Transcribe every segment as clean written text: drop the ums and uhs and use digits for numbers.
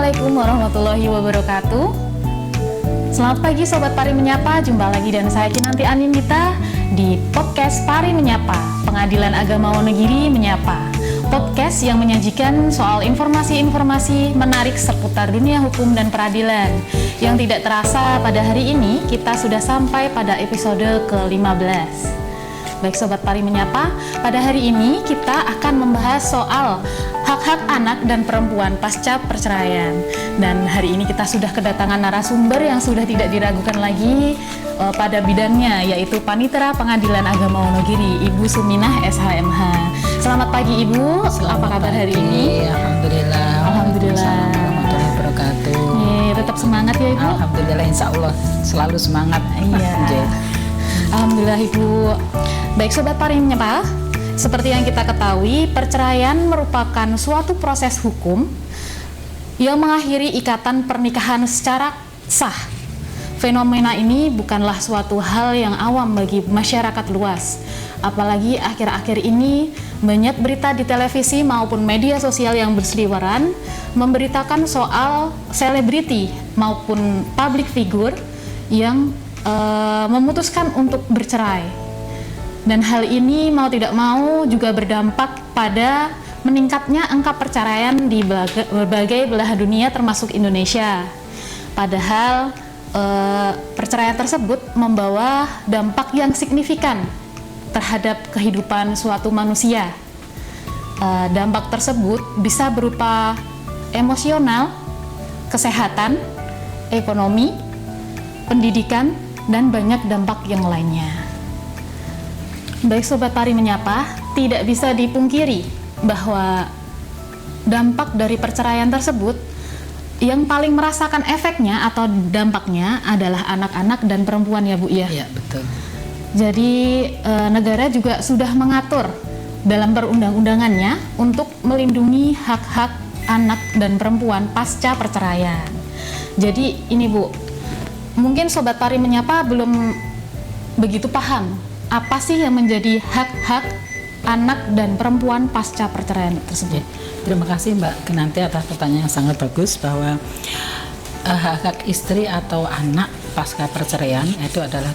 Assalamualaikum warahmatullahi wabarakatuh. Selamat pagi Sobat Pari Menyapa, jumpa lagi dan saya Kinanti Aninita di podcast Pari Menyapa, Pengadilan Agama Wonogiri Menyapa. Podcast yang menyajikan soal informasi-informasi menarik seputar dunia hukum dan peradilan. Yang tidak terasa pada hari ini kita sudah sampai pada episode ke-15. Baik Sobat Pari Menyapa, pada hari ini kita akan membahas soal hak-hak anak dan perempuan pasca perceraian. Dan hari ini kita sudah kedatangan narasumber yang sudah tidak diragukan lagi pada bidangnya, yaitu Panitera Pengadilan Agama Wonogiri, Ibu Suminah SHMH. Selamat pagi Ibu, apa kabar hari ini? Alhamdulillah. Warahmatullahi wabarakatuh. Tetap semangat ya Ibu? Alhamdulillah, insya Allah selalu semangat. Iya. Alhamdulillah Ibu. Baik Sobat Pari Menyapa, seperti yang kita ketahui, perceraian merupakan suatu proses hukum yang mengakhiri ikatan pernikahan secara sah. Fenomena ini bukanlah suatu hal yang awam bagi masyarakat luas. Apalagi akhir-akhir ini banyak berita di televisi maupun media sosial yang berseliweran memberitakan soal selebriti maupun public figure yang memutuskan untuk bercerai. Dan hal ini mau tidak mau juga berdampak pada meningkatnya angka perceraian di berbagai belahan dunia termasuk Indonesia. Padahal perceraian tersebut membawa dampak yang signifikan terhadap kehidupan suatu manusia. Dampak tersebut bisa berupa emosional, kesehatan, ekonomi, pendidikan, dan banyak dampak yang lainnya. Baik Sobat Pari Menyapa, tidak bisa dipungkiri bahwa dampak dari perceraian tersebut yang paling merasakan efeknya atau dampaknya adalah anak-anak dan perempuan ya Bu ya? Iya, betul. Jadi negara juga sudah mengatur dalam perundang-undangannya untuk melindungi hak-hak anak dan perempuan pasca perceraian. Jadi ini Bu, mungkin Sobat Pari Menyapa belum begitu paham apa sih yang menjadi hak-hak anak dan perempuan pasca perceraian tersebut. Terima kasih Mbak Kinanti atas pertanyaan yang sangat bagus, bahwa hak-hak istri atau anak pasca perceraian itu adalah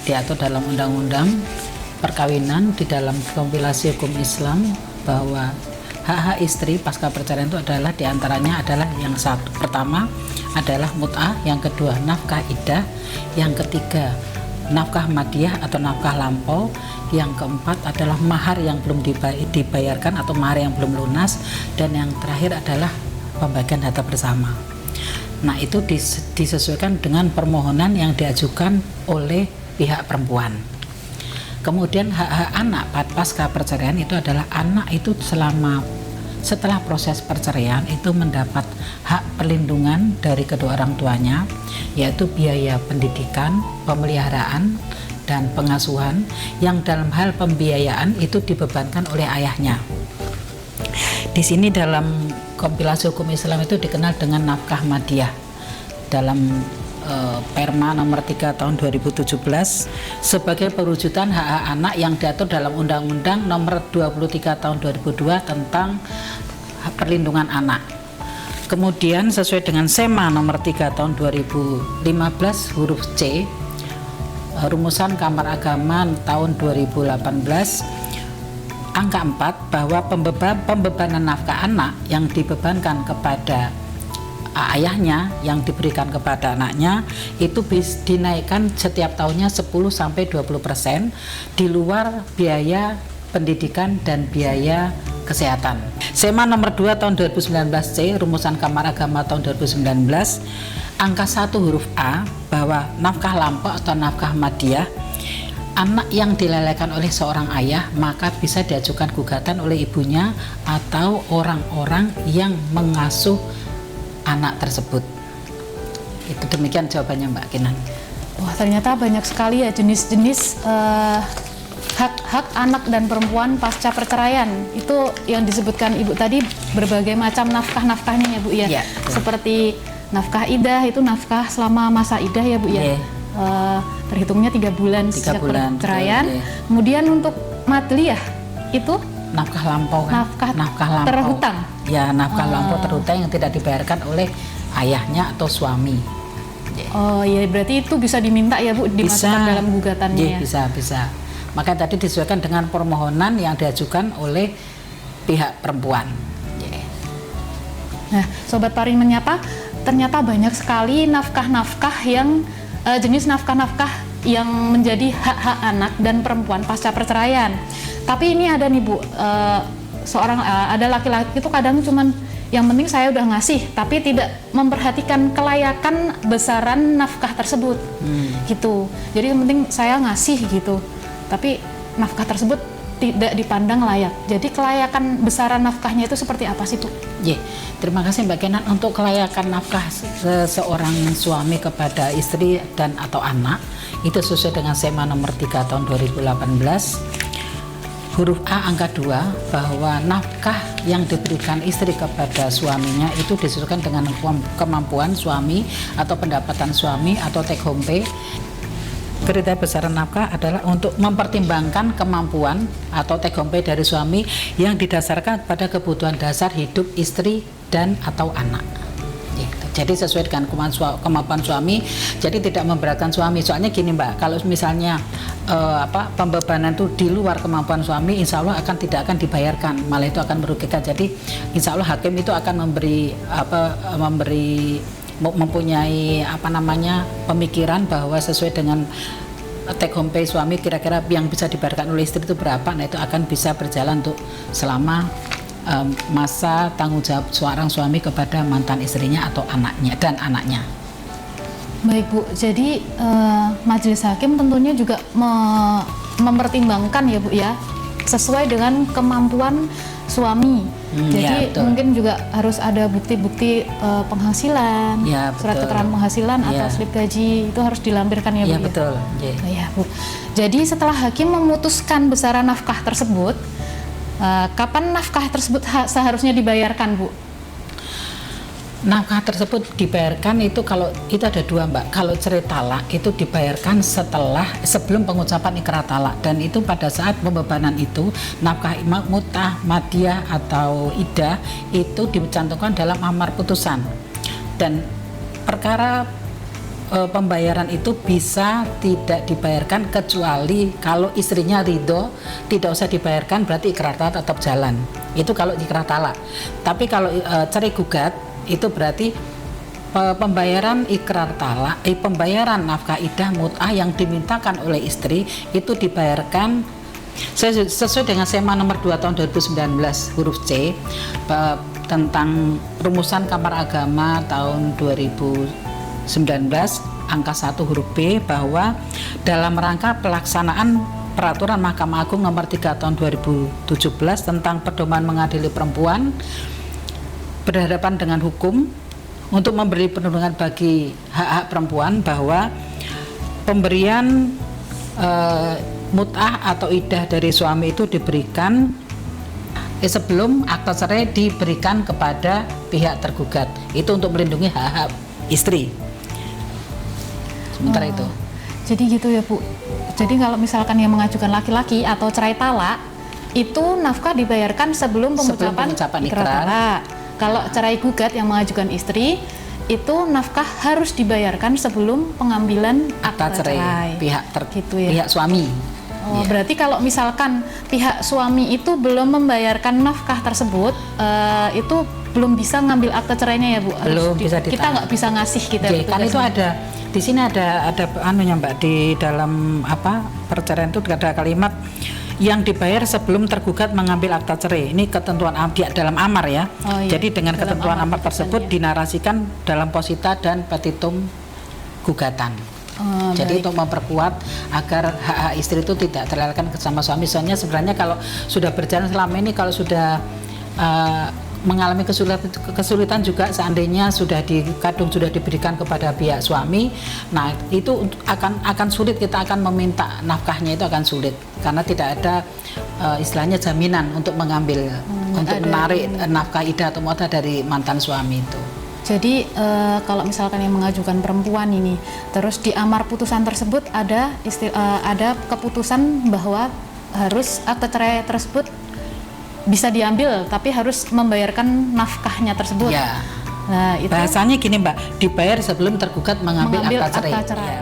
diatur dalam undang-undang perkawinan di dalam kompilasi hukum Islam, bahwa hak-hak istri pasca perceraian itu adalah diantaranya adalah yang satu, pertama adalah mut'ah, yang kedua nafkah iddah, yang ketiga nafkah madiyah atau nafkah lampau, yang keempat adalah mahar yang belum dibayarkan atau mahar yang belum lunas, dan yang terakhir adalah pembagian harta bersama. Nah, itu disesuaikan dengan permohonan yang diajukan oleh pihak perempuan. Kemudian hak-hak anak pasca perceraian itu adalah anak itu setelah proses perceraian itu mendapat hak perlindungan dari kedua orang tuanya, yaitu biaya pendidikan, pemeliharaan, dan pengasuhan, yang dalam hal pembiayaan itu dibebankan oleh ayahnya. Di sini dalam kompilasi hukum Islam itu dikenal dengan nafkah madiyah. Dalam Perma nomor 3 tahun 2017 sebagai perwujudan hak-hak anak yang diatur dalam Undang-Undang nomor 23 tahun 2002 tentang perlindungan anak. Kemudian sesuai dengan SEMA nomor 3 tahun 2015 huruf C, rumusan Kamar Agama tahun 2018 angka 4, bahwa pembebanan nafkah anak yang dibebankan kepada ayahnya yang diberikan kepada anaknya itu dinaikkan setiap tahunnya 10-20% di luar biaya pendidikan dan biaya kesehatan. SEMA nomor 2 tahun 2019 C, rumusan Kamar Agama tahun 2019 angka 1 huruf A, bahwa nafkah lampau atau nafkah madiyah anak yang dilelehkan oleh seorang ayah maka bisa diajukan gugatan oleh ibunya atau orang-orang yang mengasuh anak tersebut. Itu demikian jawabannya Mbak Kinan. Wah, ternyata banyak sekali ya jenis-jenis hak-hak anak dan perempuan pasca perceraian. Itu yang disebutkan Ibu tadi, berbagai macam nafkah-nafkahnya ya Bu ya. Ya, seperti nafkah iddah, itu nafkah selama masa iddah ya Bu ya. Terhitungnya 3 bulan sejak perceraian. Kemudian untuk madliyah itu nafkah lampau kan? Nafkah lampau terhutang. Ya, nafkah lampau terhutang yang tidak dibayarkan oleh ayahnya atau suami. Oh iya, berarti itu bisa diminta ya Bu, dimasukkan dalam gugatannya ya? Bisa. Maka tadi disesuaikan dengan permohonan yang diajukan oleh pihak perempuan. Nah, Sobat Pari Menyapa, ternyata banyak sekali nafkah-nafkah yang jenis nafkah-nafkah yang menjadi hak-hak anak dan perempuan pasca perceraian. Tapi ini ada nih Bu, ada laki-laki itu kadang cuman yang penting saya udah ngasih, tapi tidak memperhatikan kelayakan besaran nafkah tersebut, gitu. Jadi yang penting saya ngasih gitu, tapi nafkah tersebut tidak dipandang layak. Jadi kelayakan besaran nafkahnya itu seperti apa sih Bu? Terima kasih Mbak Kenan. Untuk kelayakan nafkah seorang suami kepada istri dan atau anak itu sesuai dengan SEMA nomor 3 tahun 2018. Huruf A angka 2 bahwa nafkah yang diberikan istri kepada suaminya itu disesuaikan dengan kemampuan suami atau pendapatan suami atau take home pay. Kriteria besaran nafkah adalah untuk mempertimbangkan kemampuan atau take home pay dari suami yang didasarkan pada kebutuhan dasar hidup istri dan atau anak. Jadi sesuai dengan kemampuan suami, jadi tidak memberatkan suami. Soalnya gini Mbak, kalau misalnya pembebanan itu di luar kemampuan suami, insya Allah tidak akan dibayarkan, malah itu akan merugikan. Jadi insya Allah hakim itu akan mempunyai pemikiran bahwa sesuai dengan take home pay suami kira-kira yang bisa dibayarkan oleh istri itu berapa. Nah itu akan bisa berjalan untuk selama masa tanggung jawab seorang suami kepada mantan istrinya atau anaknya dan anaknya. Baik Bu, jadi majelis hakim tentunya juga mempertimbangkan ya Bu ya, sesuai dengan kemampuan suami. Jadi mungkin juga harus ada bukti-bukti penghasilan, surat keterangan penghasilan atau slip gaji itu harus dilampirkan ya Bu. Betul. Ya Bu. Jadi setelah hakim memutuskan besaran nafkah tersebut, kapan nafkah tersebut seharusnya dibayarkan Bu? Nafkah tersebut dibayarkan itu kalau itu ada dua Mbak. Kalau cerai talak itu dibayarkan sebelum pengucapan ikrar talak, dan itu pada saat pembebanan itu nafkah mut'ah, madiah atau idah itu dicantumkan dalam amar putusan, dan perkara pembayaran itu bisa tidak dibayarkan kecuali kalau istrinya ridho tidak usah dibayarkan, berarti ikrar talak tetap jalan. Itu kalau ikrar talak. Tapi kalau cerai gugat itu berarti pembayaran ikrar talak, pembayaran nafkah idah mut'ah yang dimintakan oleh istri itu dibayarkan sesuai dengan SEMA nomor 2 tahun 2019 huruf C tentang rumusan Kamar Agama tahun 2019 angka 1 huruf B, bahwa dalam rangka pelaksanaan peraturan Mahkamah Agung nomor 3 tahun 2017 tentang pedoman mengadili perempuan berhadapan dengan hukum untuk memberi perlindungan bagi hak-hak perempuan, bahwa pemberian mut'ah atau idah dari suami itu diberikan sebelum akta cerai diberikan kepada pihak tergugat, itu untuk melindungi hak-hak istri. Sementara itu. Jadi gitu ya Bu. Jadi kalau misalkan yang mengajukan laki-laki atau cerai talak itu nafkah dibayarkan sebelum pengucapan ikrar talak. Kalau cerai gugat yang mengajukan istri itu nafkah harus dibayarkan sebelum pengambilan akta cerai. Pihak suami. Berarti kalau misalkan pihak suami itu belum membayarkan nafkah tersebut, itu belum bisa ngambil akta cerainya ya Bu. Belum bisa kita nggak bisa ngasih kita. Kan itu ada di sini ada anunya Mbak, di dalam perceraian itu ada kalimat yang dibayar sebelum tergugat mengambil akta cerai. Ini ketentuan dalam amar ya. Jadi dengan dalam ketentuan amar tersebut dinarasikan dalam posita dan petitum gugatan. Jadi untuk memperkuat agar hak-hak istri itu tidak terlalaikan sama suami. Soalnya sebenarnya kalau sudah berjalan selama ini, kalau sudah mengalami kesulitan juga seandainya kadung sudah diberikan kepada pihak suami, nah itu akan sulit, kita akan meminta nafkahnya itu akan sulit karena tidak ada istilahnya jaminan untuk mengambil untuk menarik nafkah idah atau mut'ah dari mantan suami itu. Jadi kalau misalkan yang mengajukan perempuan ini, terus di amar putusan tersebut ada keputusan bahwa harus akta cerai tersebut bisa diambil, tapi harus membayarkan nafkahnya tersebut. Nah, itu bahasanya gini Mbak, dibayar sebelum tergugat mengambil akta cerai. Ya.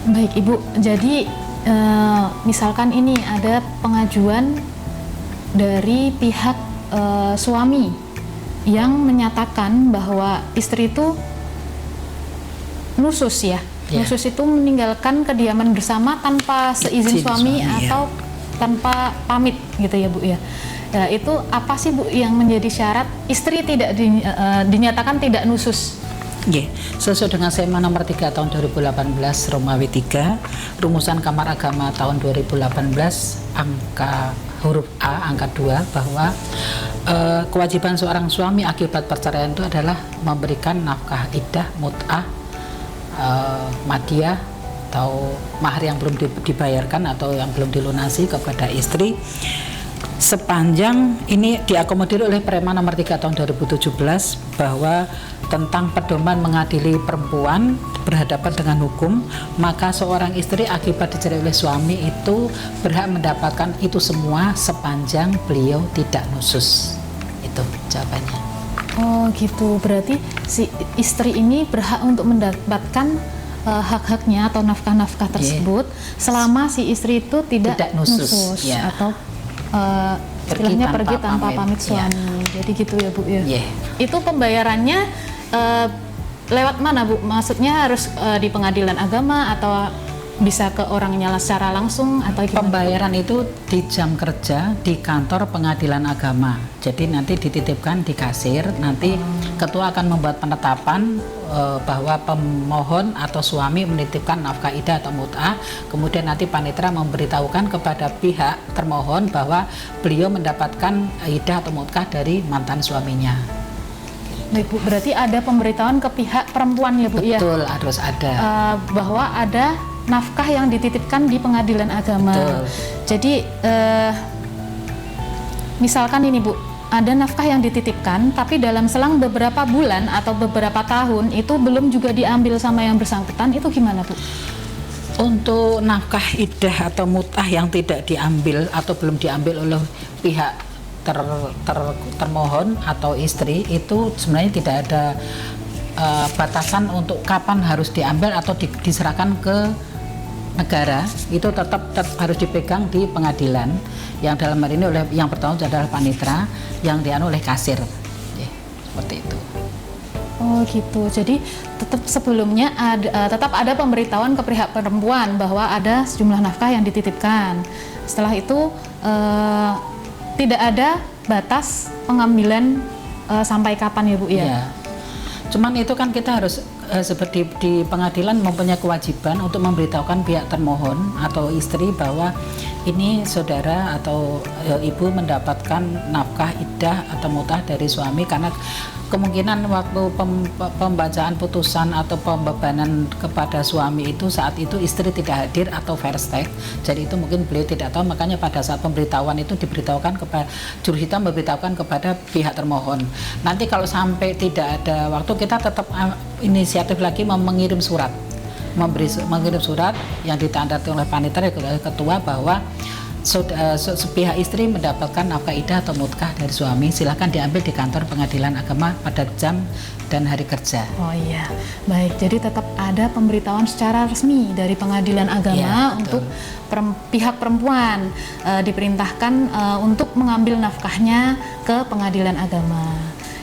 Baik Ibu, jadi misalkan ini ada pengajuan dari pihak suami yang menyatakan bahwa istri itu nusus ya. Nusus itu meninggalkan kediaman bersama tanpa seizin suami atau tanpa pamit gitu ya Bu ya. Ya, itu apa sih Bu yang menjadi syarat istri tidak dinyatakan tidak nusus? Sesuai dengan SEMA nomor 3 tahun 2018 Romawi 3, rumusan Kamar Agama tahun 2018 angka huruf A angka 2 bahwa kewajiban seorang suami akibat perceraian itu adalah memberikan nafkah iddah, mut'ah, madiyah atau mahar yang belum dibayarkan atau yang belum dilunasi kepada istri sepanjang ini diakomodir oleh Perma nomor 3 tahun 2017 bahwa tentang pedoman mengadili perempuan berhadapan dengan hukum, maka seorang istri akibat dicerai oleh suami itu berhak mendapatkan itu semua sepanjang beliau tidak nusus. Itu jawabannya. Oh gitu, berarti si istri ini berhak untuk mendapatkan hak-haknya atau nafkah-nafkah tersebut selama si istri itu tidak nusus atau istilahnya pergi tanpa pamit suami. Jadi gitu ya Bu ya. Itu pembayarannya lewat mana Bu? Maksudnya harus di pengadilan agama atau bisa ke orangnya secara langsung atau gimana? Pembayaran itu di jam kerja di kantor pengadilan agama. Jadi nanti dititipkan di kasir, nanti ketua akan membuat penetapan bahwa pemohon atau suami menitipkan nafkah iddah atau mut'ah, kemudian nanti panitera memberitahukan kepada pihak termohon bahwa beliau mendapatkan iddah atau mut'ah dari mantan suaminya. Baik Bu, berarti ada pemberitahuan ke pihak perempuan ya Bu? Betul, harus ada. Bahwa ada nafkah yang dititipkan di pengadilan agama. Betul. Jadi misalkan ini Bu, ada nafkah yang dititipkan tapi dalam selang beberapa bulan atau beberapa tahun itu belum juga diambil sama yang bersangkutan, itu gimana Bu? Untuk nafkah iddah atau mut'ah yang tidak diambil atau belum diambil oleh pihak termohon atau istri, itu sebenarnya tidak ada batasan untuk kapan harus diambil atau diserahkan ke negara. Itu tetap harus dipegang di pengadilan, yang dalam hal ini oleh yang bertanggung jawab adalah panitera, yang dianu oleh kasir. Seperti itu. Oh gitu. Jadi sebelumnya tetap ada pemberitahuan ke pihak perempuan bahwa ada sejumlah nafkah yang dititipkan. Setelah itu tidak ada batas pengambilan sampai kapan ya Bu ya? Cuman itu kan kita harus seperti di pengadilan mempunyai kewajiban untuk memberitahukan pihak termohon atau istri bahwa ini saudara atau ibu mendapatkan nafkah iddah atau mut'ah dari suami, karena kemungkinan waktu pembacaan putusan atau pembebanan kepada suami itu saat itu istri tidak hadir atau verstek, jadi itu mungkin beliau tidak tahu, makanya pada saat pemberitahuan itu diberitahukan kepada jurusita, memberitahukan kepada pihak termohon. Nanti kalau sampai tidak ada waktu, kita tetap inisiatif lagi mengirim surat, mengirim surat yang ditandai oleh panitera ketua bahwa pihak istri mendapatkan nafkah iddah atau mut'ah dari suami, silahkan diambil di kantor pengadilan agama pada jam dan hari kerja. Oh iya, baik. Jadi tetap ada pemberitahuan secara resmi dari pengadilan agama untuk pihak perempuan diperintahkan untuk mengambil nafkahnya ke pengadilan agama.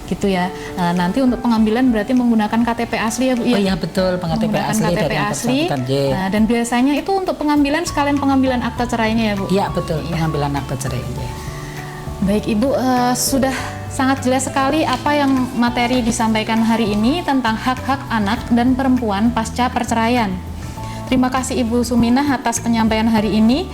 Gitu ya. Nanti untuk pengambilan berarti menggunakan KTP asli ya Bu ya? Oh iya betul, KTP asli KTP dari asli. Dan biasanya itu untuk pengambilan sekalian pengambilan akta cerainya ya Bu? Iya betul, pengambilan akta cerai. Baik Ibu, sudah sangat jelas sekali apa yang materi disampaikan hari ini tentang hak-hak anak dan perempuan pasca perceraian. Terima kasih Ibu Suminah atas penyampaian hari ini.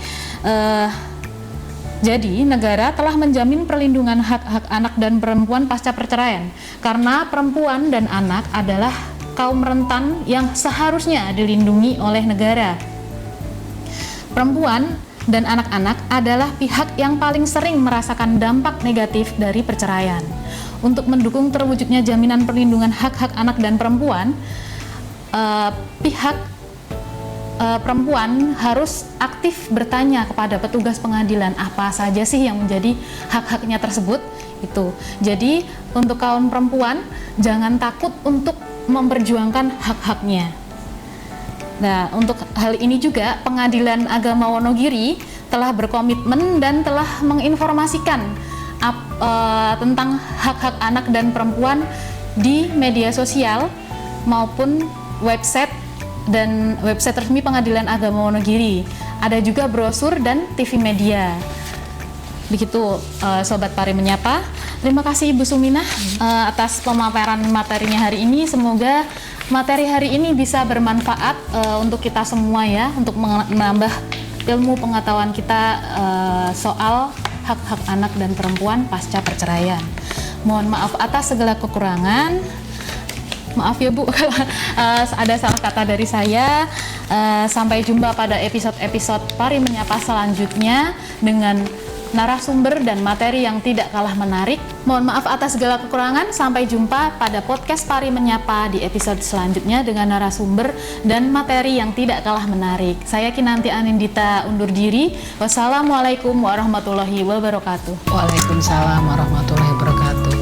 Jadi, negara telah menjamin perlindungan hak-hak anak dan perempuan pasca perceraian karena perempuan dan anak adalah kaum rentan yang seharusnya dilindungi oleh negara. Perempuan dan anak-anak adalah pihak yang paling sering merasakan dampak negatif dari perceraian. Untuk mendukung terwujudnya jaminan perlindungan hak-hak anak dan perempuan, pihak perempuan harus aktif bertanya kepada petugas pengadilan apa saja sih yang menjadi hak-haknya tersebut Itu. Jadi untuk kaum perempuan jangan takut untuk memperjuangkan hak-haknya. Nah, untuk hal ini juga Pengadilan Agama Wonogiri telah berkomitmen dan telah menginformasikan tentang hak-hak anak dan perempuan di media sosial maupun website dan website resmi Pengadilan Agama Wonogiri. Ada juga brosur dan TV media. Begitu Sobat Pari Menyapa. Terima kasih Ibu Suminah atas pemaparan materinya hari ini. Semoga materi hari ini bisa bermanfaat untuk kita semua ya, untuk menambah ilmu pengetahuan kita soal hak-hak anak dan perempuan pasca perceraian. Mohon maaf atas segala kekurangan. Maaf ya Bu kalau ada salah kata dari saya. Sampai jumpa pada episode-episode Pari Menyapa selanjutnya dengan narasumber dan materi yang tidak kalah menarik. Mohon maaf atas segala kekurangan. Sampai jumpa pada podcast Pari Menyapa di episode selanjutnya dengan narasumber dan materi yang tidak kalah menarik. Saya Kinanti Anindita undur diri. Wassalamualaikum warahmatullahi wabarakatuh. Waalaikumsalam warahmatullahi wabarakatuh.